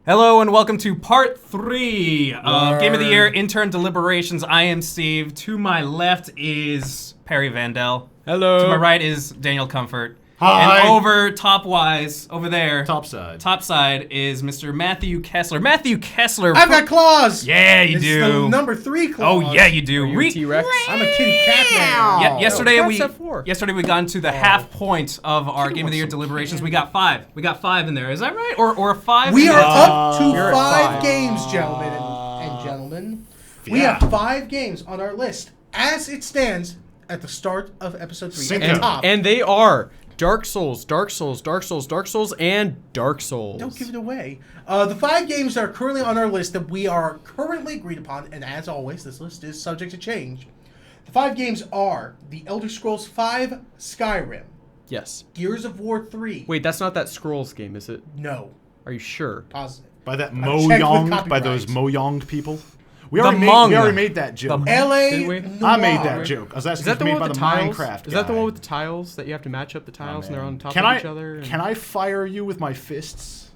Hello and welcome to part 3 of Game of the Year, Intern, Deliberations. I am Steve. To my left is Perry Vandell. Hello. To my right is Daniel Comfort. Hi. And over top-wise, over there, Top side is Mr. Matthew Kessler. Matthew Kessler. I've got claws. Yeah, you it's do. The number 3 claws. Oh yeah, you do. Are you a T-Rex? I'm a kitty cat man. Yeah, yesterday cats have 4. we got into the half point of our Game of the Year deliberations. We got 5. We got 5 in there. Is that right? Or a 5? We are up to You're at 5 5. games, gentlemen and gentlemen. We have 5 games on our list as it stands at the start of episode 3. At the top. And they are Dark Souls, Dark Souls, Dark Souls, Dark Souls, and Dark Souls. Don't give it away. The 5 games that are currently on our list that we are currently agreed upon, and as always, this list is subject to change. The 5 games are The Elder Scrolls V Skyrim, Yes. Gears of War 3. Wait, that's not that Scrolls game, is it? No. Are you sure? Positive. By that checked with Mojang, by those copyright. Mojang people. We The already Hmong. made that joke. L.A. Did we? Noir. I made that joke. I was Is asking that if the made one by with the the tiles? Minecraft Is that the guy. one with the tiles that you have to match up the tiles and they're on top Can of I, each other? And Can I fire you with my fists?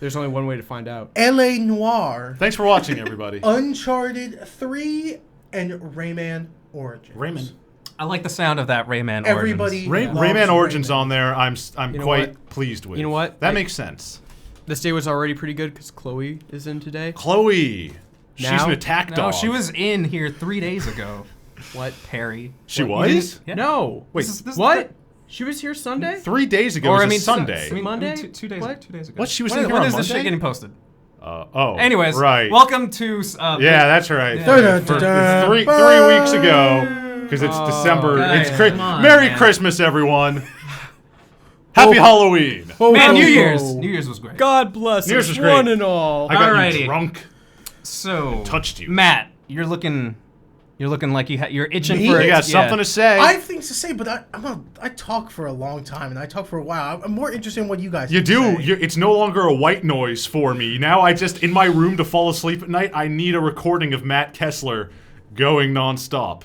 There's only one way to find out. L.A. Noir, Thanks for watching, everybody. Uncharted 3, and Rayman Origins. Rayman. I like the sound of that Rayman Origins. Everybody loves Rayman Origins Rayman. on there. I'm You know quite what? pleased with. You know what? That makes sense. This day was already pretty good because Chloe is in today. Chloe. She's Now? an attack No, dog. she was in here 3 days ago. What? Perry. She What, you was? didn't- Yeah. No. Wait, This is What? She was here Sunday? 3 days ago Or was I mean a Sunday. Monday? two days. What? 2 days ago. What? She was When- in here when on is this Monday? shit getting posted? Anyways, Anyways, welcome to. Yeah, that's right. Yeah. For 3 weeks ago, because it's December. guys, It's come on, Merry man. Christmas, everyone. Happy Halloween. Man, New Oh. Year's. New Year's was great. God bless New Year's us, was great. one and all. I got Alrighty. you drunk. So Touched you. Matt. You're looking like you're itching Me? for. You got something to say. I have things to say, but I talk for a long time, and I talk for a while. I'm more interested in what you guys You have to do. say. It's no longer a white noise for me. Now I just, in my room to fall asleep at night, I need a recording of Matt Kessler going nonstop.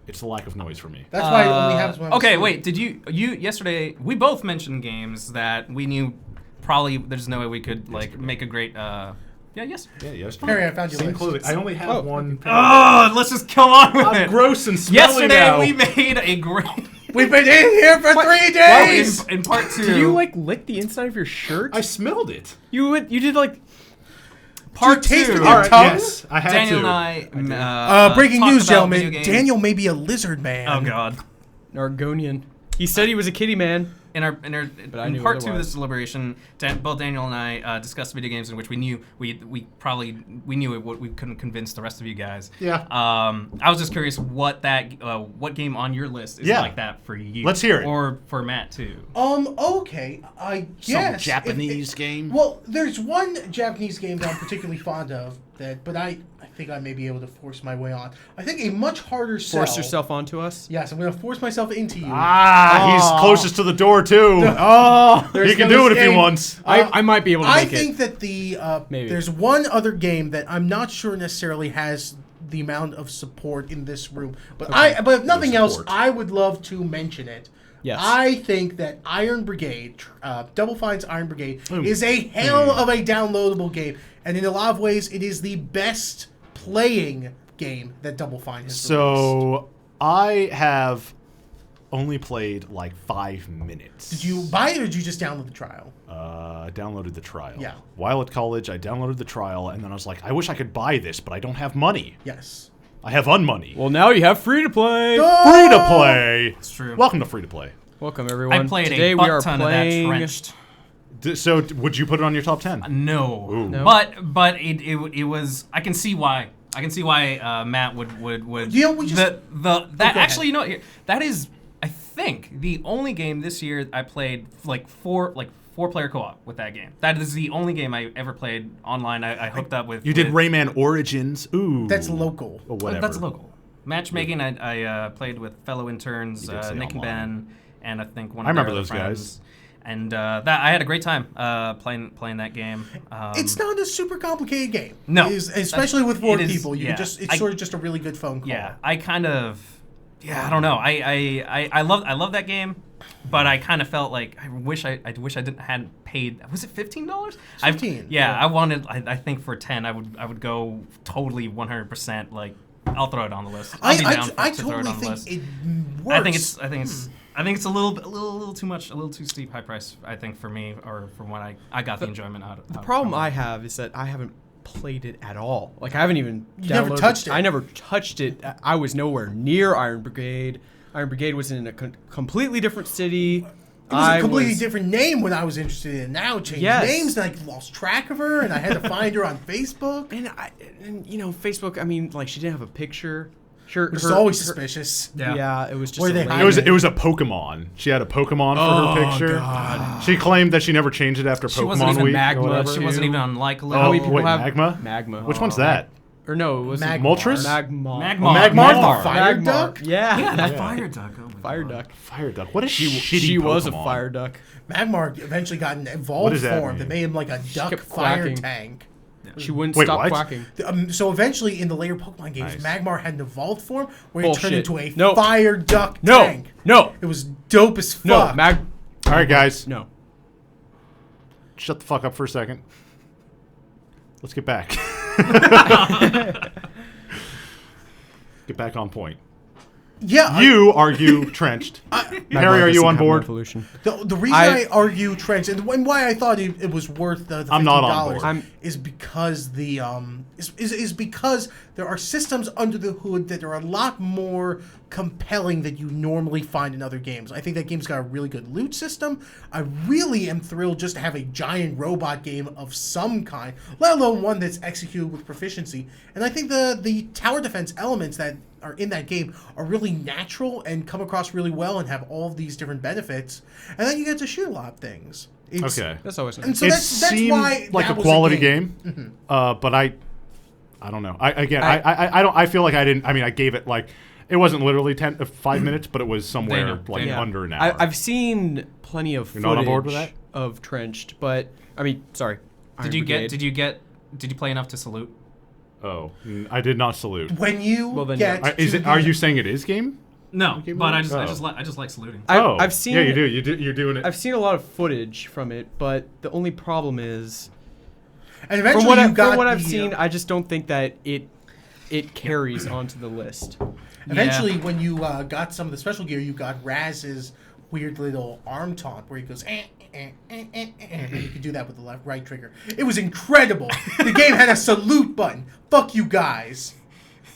It's the lack of noise for me. That's why it only happens when I'm Okay, asleep. wait. Did you yesterday? We both mentioned games that we knew probably there's no way we could like make a great. Yeah. Yes. Yeah, yes. Perry, I found your Same list. clothing. I only have one. Oh, let's just come on with I'm it. gross and smelly Yesterday now. we made a great. We've been in here for 3 days. in part 2. Did you like lick the inside of your shirt? I smelled it. You did like. part Did you taste 2? it with All right, tongue? yes, I had Daniel to. and I. Breaking talked news, about video gentlemen. games. Daniel may be a lizard man. Oh God. Argonian. He said he was a kitty man. In I part knew 2 of otherwise. this deliberation, both Daniel and I discussed video games in which we knew we knew what we couldn't convince the rest of you guys. Yeah. I was just curious what game on your list is Yeah. like that for you. Let's hear it. Or for Matt too. Okay. I guess. Japanese game? Well, there's one Japanese game that I'm particularly fond of, but I think I may be able to force my way on. I think a much harder sell. Force yourself onto us. Yes, I'm going to force myself into you. He's closest to the door too. Oh, He can do it if he escape. wants. I might be able to I make think it. that the Maybe. there's one other game that I'm not sure necessarily has the amount of support in this room, but but if nothing else, support. I would love to mention it. Yes. I think that Iron Brigade, Double Fine's Iron Brigade, Ooh. is a hell of a downloadable game, and in a lot of ways, it is the best playing game that Double Fine has released. So I have only played like 5 minutes. Did you buy it or did you just download the trial? I downloaded the trial. Yeah. While at college, I downloaded the trial, and then I was like, I wish I could buy this, but I don't have money. Yes. I have unmoney. Well, now you have free to play. Free to play. It's true. Welcome to free to play. Welcome everyone. I played Today a we are butt ton of that playing. trenched. So would you put it on your top 10? No. Ooh. No. But it was. I can see why. Matt would. You know, we just- that go actually, you know, that is, I think, the only game this year I played like four player co-op with that game. That is the only game I ever played online. I hooked up with. You did with, Rayman Origins. Ooh. That's local. Or whatever. That's local. Matchmaking. I played with fellow interns, You did say Nick and online. Ben, and I think one. I of their remember other those friends. guys. And that I had a great time playing that game. It's not a super complicated game. No. It is, especially with 4 it is- people. You yeah. can it's sort of just a really good phone call. Yeah, I don't know. I love that game. But I kind of felt like I wish I hadn't paid. Was it $15? 15. Yeah, I wanted. I think for 10, I would go totally 100%. Like, I'll throw it on the list. I'll be down I to throw it totally on the think list. it works. I think it's a little too much, a little too steep high price. I think for me, or from what I got the enjoyment out of. The problem I have is that I haven't played it at all. Like I haven't even You never downloaded touched it. I never touched it. I was nowhere near Iron Brigade. Iron Brigade was in a completely different city. It was a completely different name when I was interested in it. Now it changed names, and I lost track of her, and I had to find her on Facebook. And you know, Facebook. I mean, like she didn't have a picture. Sure, It's always suspicious. Yeah, it was just. Where they lame. hide It was a Pokemon. She had a Pokemon for her picture. God. She claimed that she never changed it after She wasn't Pokemon even Week. Magma. or whatever. She wasn't even on Likely. How many Oh, people wait, have Magma? Magma. Which one's that? Or no, it was Magmar. Moltres? Magmar. Magmar. Magmar, the fire Magmar. duck? Yeah. that fire duck. Oh my Fire God. duck. Fire Duck. What a She shitty Pokemon. was a fire duck. Magmar eventually got an What evolved does that form mean? that made him like a duck kept fire quacking. tank. She wouldn't Wait, stop what? quacking. So eventually, in the later Pokemon games, Nice. Magmar had an evolved form where he turned Bullshit. into a Nope. fire duck No. tank. No. It was dope as No. fuck. All right, guys. No. Shut the fuck up for a second. Let's get back. Get back on point. Yeah, You argue trenched. Harry, are you on board? Evolution. the reason I argue Trench and why I thought it was worth the $15 I'm not on board. is because the is because there are systems under the hood that are a lot more compelling that you normally find in other games. I think that game's got a really good loot system. I really am thrilled just to have a giant robot game of some kind, let alone one that's executed with proficiency. And I think the tower defense elements that are in that game are really natural and come across really well and have all of these different benefits. And then you get to shoot a lot of things. Okay. That's always nice. And so It that's seemed why like that a was quality game. game, but I don't know. I feel like I didn't. I mean, I gave it like it wasn't literally 5 minutes, but it was somewhere Daniel. under an hour. I've seen plenty of You're footage not on board with that? of Trenched, but I mean, sorry. Iron Brigade. Did you play enough to salute? Oh, I did not salute. When you Well, then, get yeah. to Are the- you saying it is game? No, but I Oh. just like saluting. I've seen. Yeah, you do. You're doing it. I've seen a lot of footage from it, but the only problem is, and eventually from you what I've seen, I just don't think that it carries onto the list. Eventually, when you got some of the special gear, you got Raz's weird little arm taunt where he goes, and you could do that with the right trigger. It was incredible. The game had a salute button. Fuck you guys.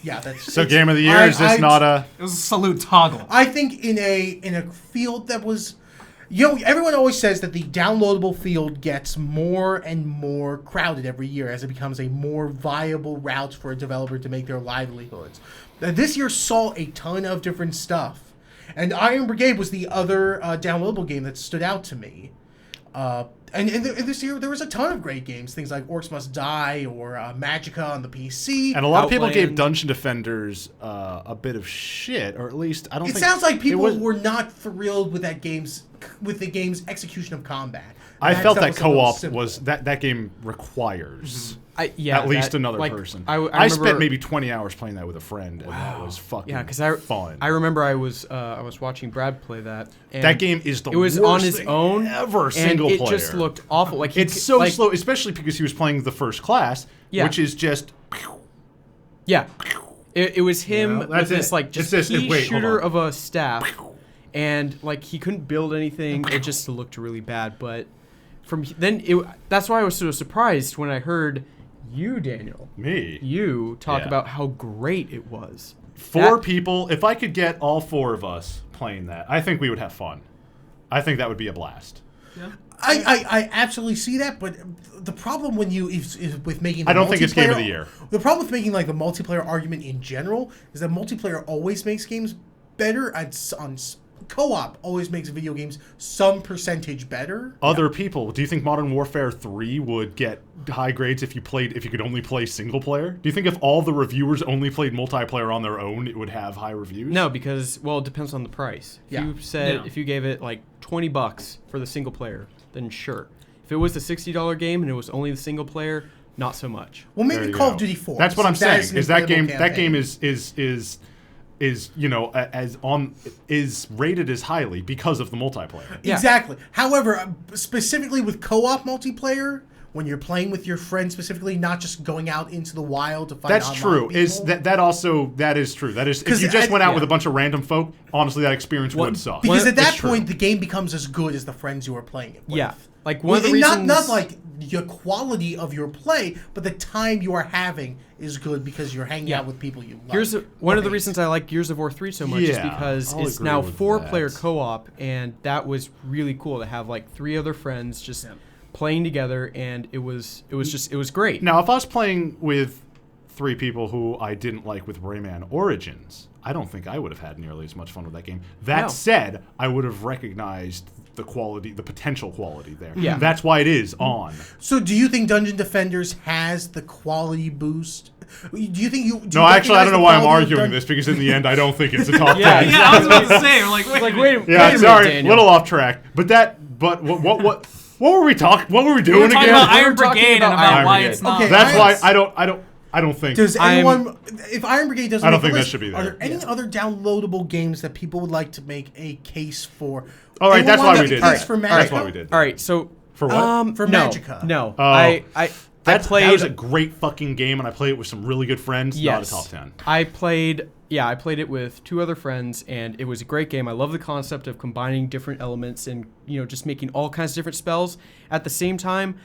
Yeah, that's So game of the year, is this not a... It was a salute toggle. I think in a field that was, everyone always says that the downloadable field gets more and more crowded every year as it becomes a more viable route for a developer to make their livelihoods. This year saw a ton of different stuff. And Iron Brigade was the other downloadable game that stood out to me. And this year, there was a ton of great games. Things like Orcs Must Die or Magicka on the PC. And a lot of people gave Outland. Dungeon Defenders a bit of shit, or at least I don't It think... sounds like people was- were not thrilled with the game's execution of combat. I felt stuff that was a little co-op simple. was... That game requires... Yeah, at least that, another like, person. I I spent remember- maybe 20 hours playing that with a friend, and that was fucking Yeah, because fun. I remember I was watching Brad play that. And that game is the it was worst on its thing own ever and single it player. just looked awful. Like It's so like, slow, especially because he was playing the first class, Yeah. which is just... Yeah, it was him Well, that's with this it. like It's just this- pea wait, hold shooter on. of a staff, and like he couldn't build anything. It just looked really bad. But that's why I was so surprised when I heard you, Daniel, Me. talk Yeah. about how great it was. Four That- people, if I could get all four of us playing that, I think we would have fun. I think that would be a blast. I absolutely see that, but the problem when you is with making the I don't think it's game of multiplayer- the year. The problem with making like the multiplayer argument in general is that multiplayer always makes games better on co-op always makes video games some percentage better. Other people, do you think Modern Warfare 3 would get high grades if you could only play single player? Do you think if all the reviewers only played multiplayer on their own, it would have high reviews? No, because it depends on the price. If Yeah. you said Yeah. if you gave it like $20 for the single player, then sure. If it was a $60 game and it was only the single player, not so much. Well, There maybe you Call go. of Duty 4. That's what I'm since that saying. is an Is that incredible game? That campaign. game is is is rated as highly because of the multiplayer. Yeah. Exactly. However, specifically with co-op multiplayer, when you're playing with your friends specifically, not just going out into the wild to find That's online true. people. That is true. That is, if you just went out with a bunch of random folk, honestly, that experience would suck. Because at that It's true. point, the game becomes as good as the friends you are playing it with. Yeah. Like one of the reasons, not like your quality of your play, but the time you are having is good because you're hanging out with people you like. One of the reasons I like Gears of War 3 so much is Yeah, because I'll it's agree now with 4-player that. co-op, and that was really cool to have like 3 other friends just playing together, and it was great. Now, if I was playing with 3 people who I didn't like with Rayman Origins, I don't think I would have had nearly as much fun with that game. That No. said, I would have recognized the quality, the potential quality there. Yeah. That's why it is on. So, do you think Dungeon Defenders has the quality boost? Do you think you? No, actually, I don't know why I'm arguing this, because in the end, I don't think it's a top 10. Yeah, I was about to say. Like, wait. Like wait, Yeah, wait a minute, sorry, Daniel. little off track. But what were we talking? What were we We're doing talking again? about We were Iron talking Brigade and about about Iron why Brigade. it's not. Okay, That's why I don't think. Does I'm- anyone? If Iron Brigade doesn't, I don't make think the that list, should be Are there. there any other downloadable games that people would like to make a case for? All right, that's Anyone why make we a did. case for That's Magica? why we did. All right, so For what? For no, Magica. No, Oh. I That played. was a great fucking game, and I played it with some really good friends. Yes. Not a top 10. I played it with 2 other friends, and it was a great game. I love the concept of combining different elements and just making all kinds of different spells. At the same time,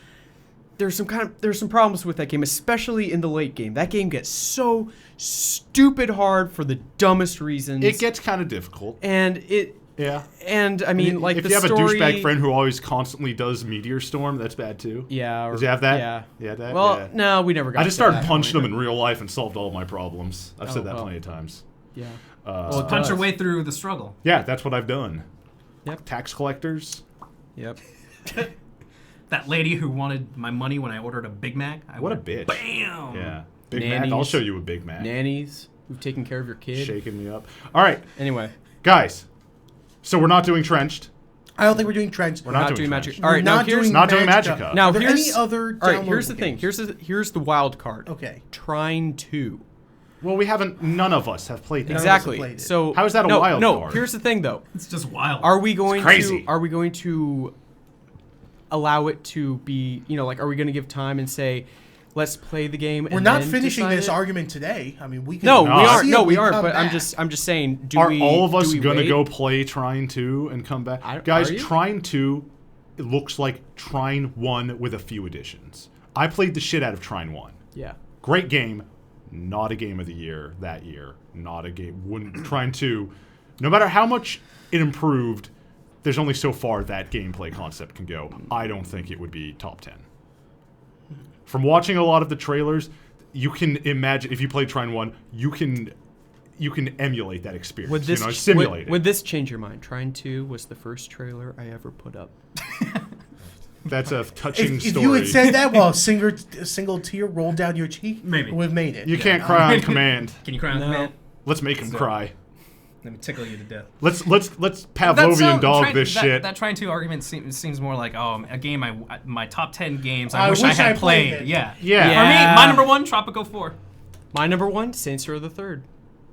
there's some problems with that game, especially in the late game. That game gets so stupid hard for the dumbest reasons. It gets kind of difficult. and Yeah. I mean, like if the you have story, a douchebag friend who always constantly does Meteor Storm, that's bad too. Yeah. Did you have that? Yeah. Yeah, that. Well, yeah. no, we never got. I just to started that punching point. them in real life and solved all my problems. I've said that well. plenty of times. Yeah. Well, punch your way through the struggle. Yeah, that's what I've done. Yep. Tax collectors. Yep. That lady who wanted my money when I ordered a Big Mac. What a went, bitch. Bam. Yeah. Big Mac. I'll Nannies. show you a Big Mac. Nannies who've taken care of your kid. Shaking me up. All right, Anyway, guys. So we're not doing Trenched. I don't think we're doing trends. We're not doing Magic. Trenched. All right, now not here's doing Not doing Magica. Magica. now Are there here's any other. all right. Here's the downloadable thing. games? Here's the wild card. Okay. Trine 2. Well, we haven't. None of us have played that. None of us Exactly. played it. So How is that a no, wild no, card? here's the thing though. It's just wild. Are we going crazy. to allow it to be, like are we going to give time and say let's play the game We're and not then finishing decide this it? argument today. I mean, we can. No, No, we I aren't. see No, if we aren't, come but I'm back. just saying do Are we all of us do we gonna wait? go play Trine 2 and come back? Are Guys, you? Trine 2 it looks like Trine 1 with a few additions. I played the shit out of Trine 1. Yeah. Great game. Not a game of the year that year. Not a game. Trine 2, no matter how much it improved, there's only so far that gameplay concept can go. I don't think it would be top 10. From watching a lot of the trailers, you can imagine, if you played Trine 1, you can emulate that experience. Would this simulate it. would this change your mind? Trine 2 was the first trailer I ever put up. That's a touching If story. you had said that while a single tear rolled down your cheek, Maybe. we've made it. you can't cry on command. Can you cry on No. command? Let's make him cry. Let me tickle you to death. Let's Pavlovian dog this shit. That Trine 2 argument seems more like, a game my top 10 games I I wish I wish I had played played. it. Yeah. Yeah. For me, my number 1, Tropico 4. My number 1, Saints Row the Third.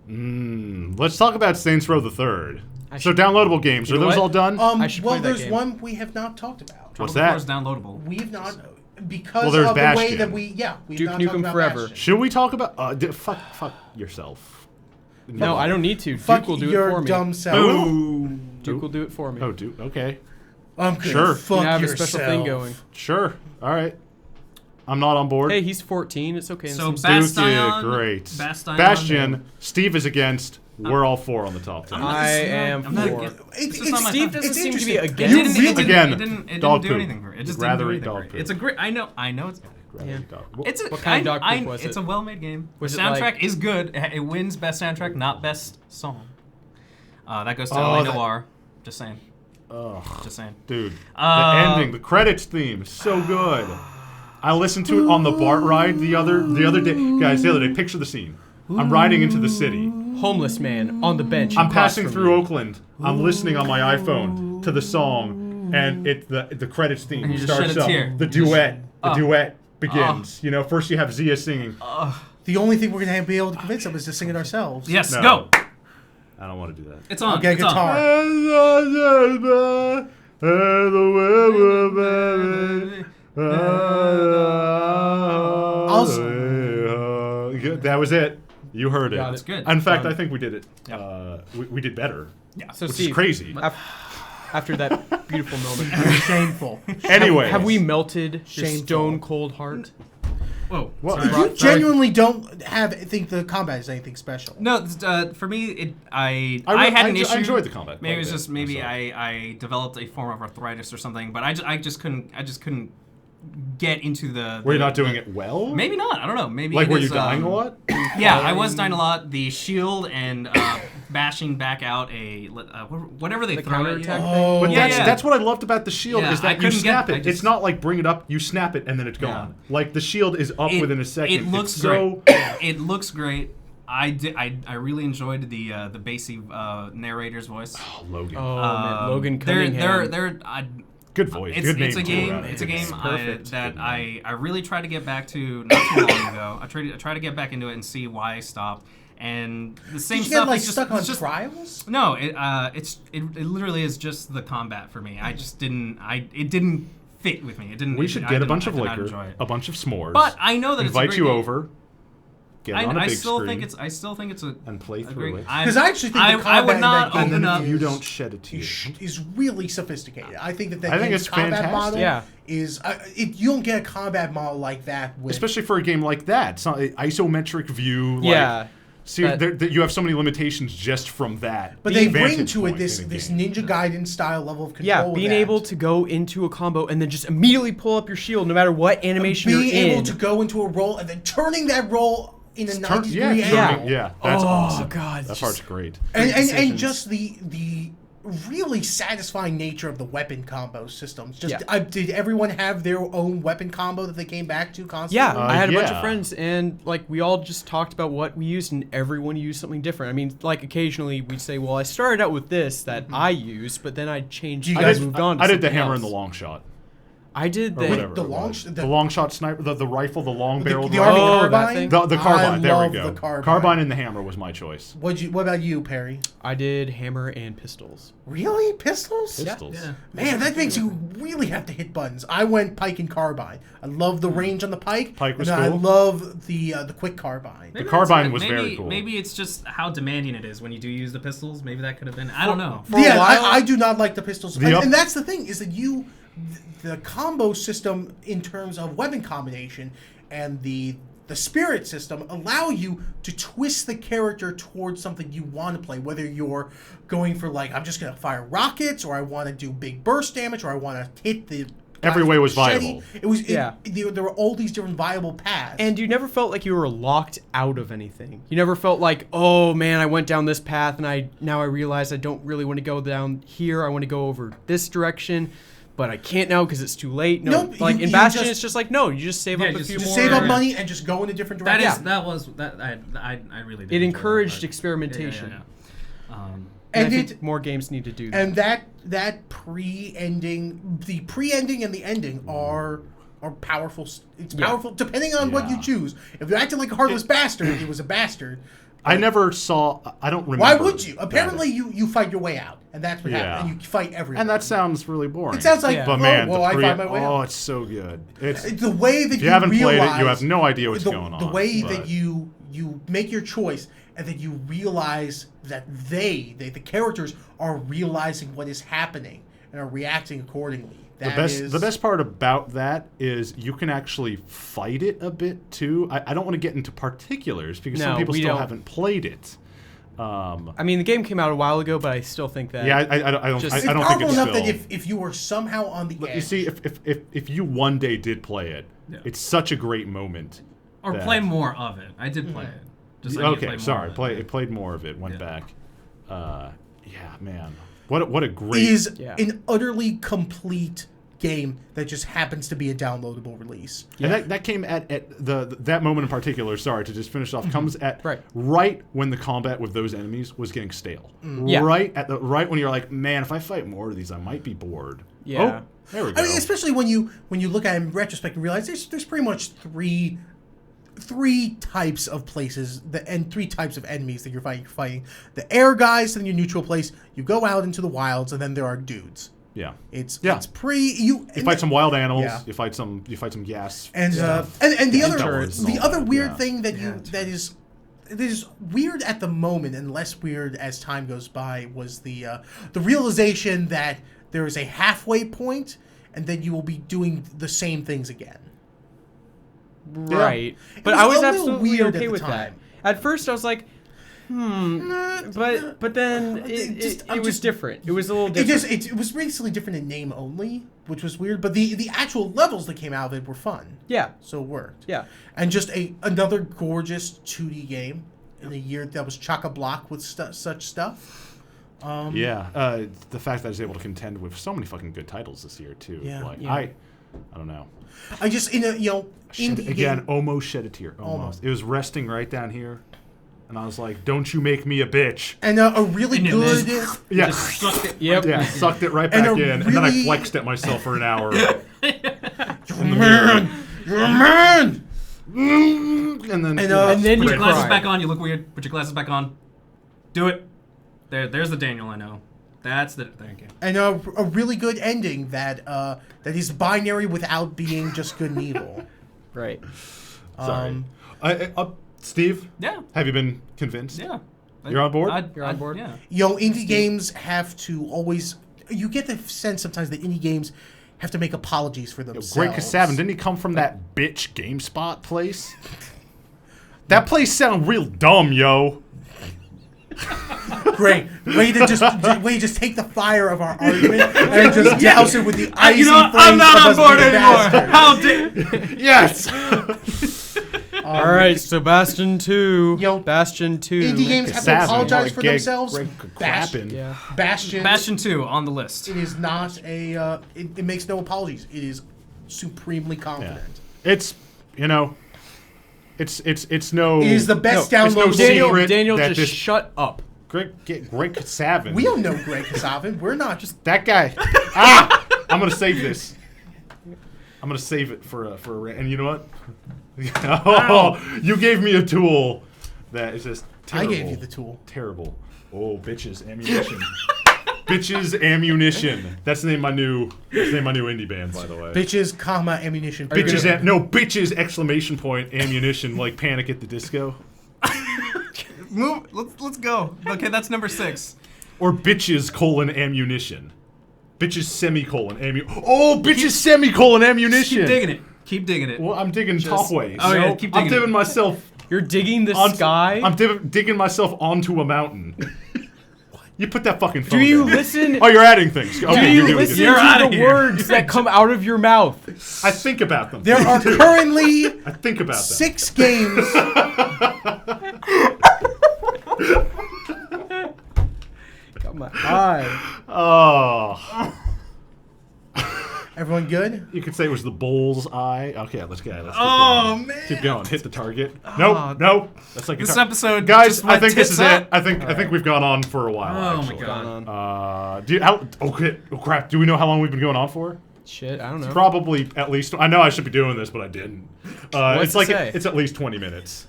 Let's talk about Saints Row the Third. I So should- downloadable games, You are know those what? all done? I should well, play that there's game. one we have not talked about. What's Tropico that? 4 is downloadable. We've not because Well, there's of the way Bastion. that we've Duke not Nukem talked about Forever. Bastion. Should we talk about fuck yourself? No, I don't need to. Fuck Duke will do your it for me. dumb self. Ooh. Duke will do it for me. Oh, dude. Okay. I'm gonna Sure. fuck You have a yourself. special thing going. Sure. All right. I'm not on board. Hey, he's 14. It's okay. So It's- Bastion. Duke did great. Bastion. Steve is against. We're all 4 on the top 10. I am I'm not for. against- It's just not my Steve thing. doesn't seem to be interesting. against. You really- Again, it didn't dog do poop. anything for it. It just Rather didn't do eat anything dog for it. poop. It's a great. I know it's. Yeah. It's a, What kind of dog poop was It's it? a well-made game. Was The it soundtrack like- is good. It wins best soundtrack, not best song. That goes to Oh, LA that- Noir. Just saying. Ugh, Just saying. dude. The Uh, ending, the credits theme, so good. I listened to it on the BART ride the other day. Guys, the other day, picture the scene. I'm riding into the city. Homeless man on the bench. I'm across passing from through you. Oakland. I'm listening on my iPhone to the song, and the credits theme And you just starts shed a up. tear. The You just- duet begins. First you have Zia singing. The only thing we're gonna be able to convince them is to sing it ourselves. Yes, No. go. I don't want to do that. It's on. Okay, it's guitar. That was it. You heard it. Got it. That's good. In fact, I think we did it. Yep. We did better. Yeah. So Which Steve, is crazy. After that beautiful moment, Shameful. Anyway, have we melted your Shameful. stone cold heart? Whoa. Well, sorry. You genuinely don't think the combat is anything special. No, for me, I I had an issue. I enjoyed the combat. Maybe it was quite a just bit, maybe so. I developed a form of arthritis or something, but I just couldn't get into the. Were you not doing it well? Maybe not. I don't know. Maybe Like, it were you is, dying a lot? Yeah, I was dying a lot. The shield and bashing back out whatever they The throw at you. counterattack Oh, But Yeah, that's what I loved about the shield Yeah, is I that you couldn't snap get- it. I just- It's not like bring it up, you snap it, and then it's gone. Like the shield is up within a second. It looks It's great. so It looks great. I really enjoyed the bassy narrator's voice. Logan. Oh man, Logan They're Cunningham. Good voice. Good name it's a too, game. right? It's a game Perfect. that I really tried to get back to not too long ago. I tried to get back into it and see why I stopped. And the same Did you stuff get like is just, stuck on it's just trials? no. It literally is just the combat for me. I just didn't. It didn't fit with me. It didn't. We should I get a didn't- bunch I of did not liquor, enjoy it. a bunch of s'mores. But I know that invite it's a you great game. over. Get on a I big still screen think I still think it's a and play a through great. it. Because I actually think the combat I would not in that open game up. You don't shed a tear. is really sophisticated. I think that I think game's it's combat fantastic. model Yeah. is you don't get a combat model like that with Especially for a game like that. It's not an isometric view. Like, Yeah. See, you have so many limitations just from that. But they bring vantage to it point this in a this game. Ninja Gaiden style level of control. Yeah, with being that. able to go into a combo and then just immediately pull up your shield no matter what animation being you're in. able to go into a roll and then turning that roll in a 90 Yeah, degree angle. yeah, that's Oh, awesome. God, that just- part's great. And decisions. just the really satisfying nature of the weapon combo systems. Just Yeah. did everyone have their own weapon combo that they came back to constantly? Yeah, I had a bunch yeah. of friends, and like we all just talked about what we used, and everyone used something different. I mean, like occasionally we'd say, "Well, I started out with this that I used, but then I changed. You I guys- moved on." To I did the something hammer else. and the long shot. I did Or the. whatever. The it long was. sh- the long shot sniper, the rifle, the long barrel. the Army Oh, that carbine. thing? The carbine. I There we love go. the carbine. And the hammer was my choice. What about you, Perry? I did hammer and pistols. Really, pistols? Pistols. Yeah. Man, that makes you really have to hit buttons. I went pike and carbine. I love the range on the pike. Pike was and then cool. I love the quick carbine. Maybe carbine that's was it. very Maybe- cool. Maybe it's just how demanding it is when you do use the pistols. Maybe that could have been. I don't know. For a Yeah, while- I do not like the pistols. The And, up- and that's the thing, is that the combo system in terms of weapon combination and the spirit system allow you to twist the character towards something you want to play, whether you're going for like, I'm just going to fire rockets, or I want to do big burst damage, or I want to hit the Every guy way with was machete. viable. There were all these different viable paths. And you never felt like you were locked out of anything. You never felt like, oh man, I went down this path and now I realize I don't really want to go down here. I want to go over this direction, but I can't now because it's too late. No, Nope, like you in Bastion, just- it's just like no, you just save Yeah, up a just- few just more. save up Yeah. money and just go in a different That direction. is that was that I really did. It enjoy encouraged that part. experimentation. Yeah. And And I it- think more games need to do that. And that pre-ending, the pre-ending and the ending are powerful. It's Yeah. powerful depending on what you Yeah. choose. If you acted like a heartless bastard, it was a bastard. I never saw. I don't remember. Why would you? that. Apparently, you fight your way out, and that's what Yeah. happens. And you fight everyone. And that sounds really boring. It sounds like, Yeah. But man, well, the I pre- find my way oh, out. it's so good. It's The way that if you haven't played realize, it, you have no idea what's the, going on. The way but- that you make your choice, and that you realize that the characters are realizing what is happening and are reacting accordingly. the best part about that is you can actually fight it a bit too. I don't want to get into particulars because No, some people we still don't. haven't played it. I mean, the game came out a while ago, but I still think that. Yeah, I don't. Just- I It's don't think powerful it's enough still. that if you were somehow on the edge, You see, if you one day did play it, Yeah. it's such a great moment. Or that- play more of it. I did play it. Just I need to play Okay, more sorry. of it. It played more of it. Went Yeah. back. Yeah, man. What a great. is Yeah. an utterly complete game that just happens to be a downloadable release. And that came at that moment in particular. Sorry to just finish off. Comes at Right. when the combat with those enemies was getting stale. Yeah. Right when you're like, man, if I fight more of these, I might be bored. Yeah. Oh, there we go. I mean, especially when you look at it in retrospect and realize there's pretty much three three types of places and three types of enemies that you're fighting. You're fighting the air guys in your neutral place. You go out into the wilds, and then there are dudes. Yeah. It's pretty. You fight some wild animals. Yeah. You fight some gas. And stuff. and the other turrets and the all other that, weird yeah. thing that is weird at the moment and less weird as time goes by was the realization that there is a halfway point and then you will be doing the same things again. Right. It But was I was a little absolutely weird okay at the with that. time. At first, I was like, but then it was different. It was a little different. It was basically different in name only, which was weird. But the actual levels that came out of it were fun. Yeah. So it worked. Yeah. And just another gorgeous 2D game in a year that was chock-a-block with such stuff. The fact that I was able to contend with so many fucking good titles this year too. Yeah. Like Yeah. I don't know. I just indie game, almost shed a tear. Almost. It was resting right down here, and I was like, "Don't you make me a bitch." and a really And you good. Yeah. Just sucked it. Yep. Yeah, sucked it right And back a in, and then I really- flexed at myself for an hour. You're a man. You're a man. And then And Put And then you your glasses cry. back on. You look weird. Put your glasses back on. Do it. There's the Daniel I know. That's the. Thank you. And a really good ending that is binary without being just good and evil. Right. sorry. Steve, Yeah. have you been convinced? Yeah. You're on board? You're on board? Yeah. Indie games have to always. You get the sense sometimes that indie games have to make apologies for themselves. Greg Kasavin, didn't he come from that bitch GameSpot place? That place sounded real dumb, yo. Great way to just take the fire of our argument and just douse it with the icy You know what? flames I'm not of on us board being anymore. bastards. How dare? Yes. All right, so Bastion 2. Yo, Bastion 2. Indie games have to Kasavin, apologize like for Greg- themselves. Greg Bastion. Clappin. Yeah. Bastion. Bastion 2 on the list. It is not a. It makes no apologies. It is supremely confident. It's no. It is the best no, it's no download. secret Daniel, that just this- shut up. Greg Kasavin. We don't know Greg Kasavin. We're not just. That guy. I'm gonna save this. I'm gonna save it for a. And you know what? Oh, you gave me a tool that is just terrible. I gave you the tool. Terrible. Oh, bitches ammunition. Bitches ammunition. That's the name of my new. That's the name of my new indie band, by the way. Bitches, comma, ammunition. Bitches. Bitches! Exclamation point! Ammunition like Panic at the Disco. Move. Let's go. Okay, that's number 6. Or bitches colon ammunition. Bitches semicolon ammunition. Oh, bitches semicolon ammunition. Keep digging it. Keep digging it. Well, I'm digging top ways. Oh, yeah, keep I'm digging digging it. myself. You're digging the onto- sky? I'm digging myself onto a mountain. You put that fucking phone Do you down. listen? Oh, you're adding things. Do Okay, you you're doing listen it. You're to outta the here. words that come out of your mouth? I think about them. There are currently I think about them. 6 games. Got my eye. Oh. Everyone good? You could say it was the bull's eye. Okay, let's go. Let's keep Oh, going. man. Keep going. Hit the target. Nope. That's like a This tar- episode. Guys, just I went think this tits is up. it. I think we've gone on for a while. Oh, my actually. God. Oh crap! Do we know how long we've been going on for? Shit, I don't know. Probably at least. I know I should be doing this, but I didn't. What's It's it say? it's at least 20 minutes.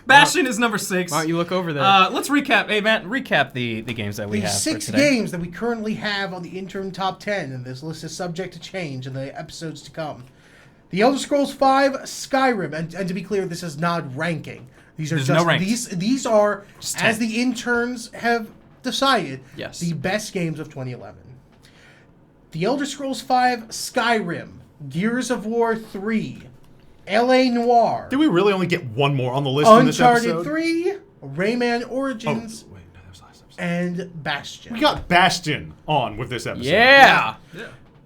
Bastion is number 6. Why don't you look over there? Let's recap. Hey, Matt, recap the games that we The have 6 for today. games that we currently have on the Intern Top 10, and this list is subject to change in the episodes to come. The Elder Scrolls V, Skyrim, and to be clear, this is not ranking. These are There's just no ranks. these are, Just as 10. the interns have decided, Yes. the best games of 2011. The Elder Scrolls V, Skyrim, Gears of War 3, L.A. Noire, Did we really only get one more on the list in this Uncharted episode? 3, Rayman Oh, Origins, wait, no, that was last episode. and Bastion. We got Bastion on with this episode. yeah.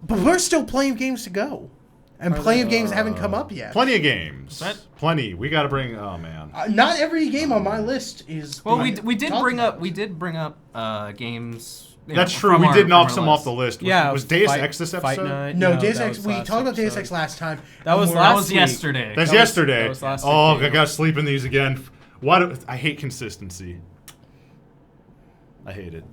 But we're still plenty of games to go. And plenty of games haven't come up yet. Plenty of games. That- Plenty. We got to bring. Oh man. Not every game on my list is. Well, being we did talked bring about. up games. you That's know, true. from We our- did knock from some our off the list. Yeah. Was Deus Fight- Ex this Fight episode? Night? No, Deus that Ex. was We last talked about Deus episode. Ex last time. That was and we're- last That was week. yesterday. That's That was- yesterday. that was last oh, week. I got to sleep in these again. Why do I hate consistency? I hate it.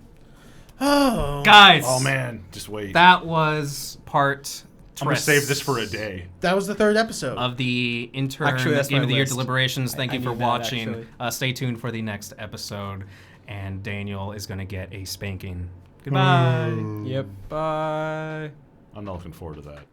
Oh. Guys. Oh man, just wait. That was part I'm gonna save this for a day. That was the 3rd episode. of the Intern Actually, that's Game my of the Year list. Deliberations. Thank I you for knew that, watching. actually. Stay tuned for the next episode. And Daniel is going to get a spanking. Goodbye. Yep. Bye. I'm not looking forward to that.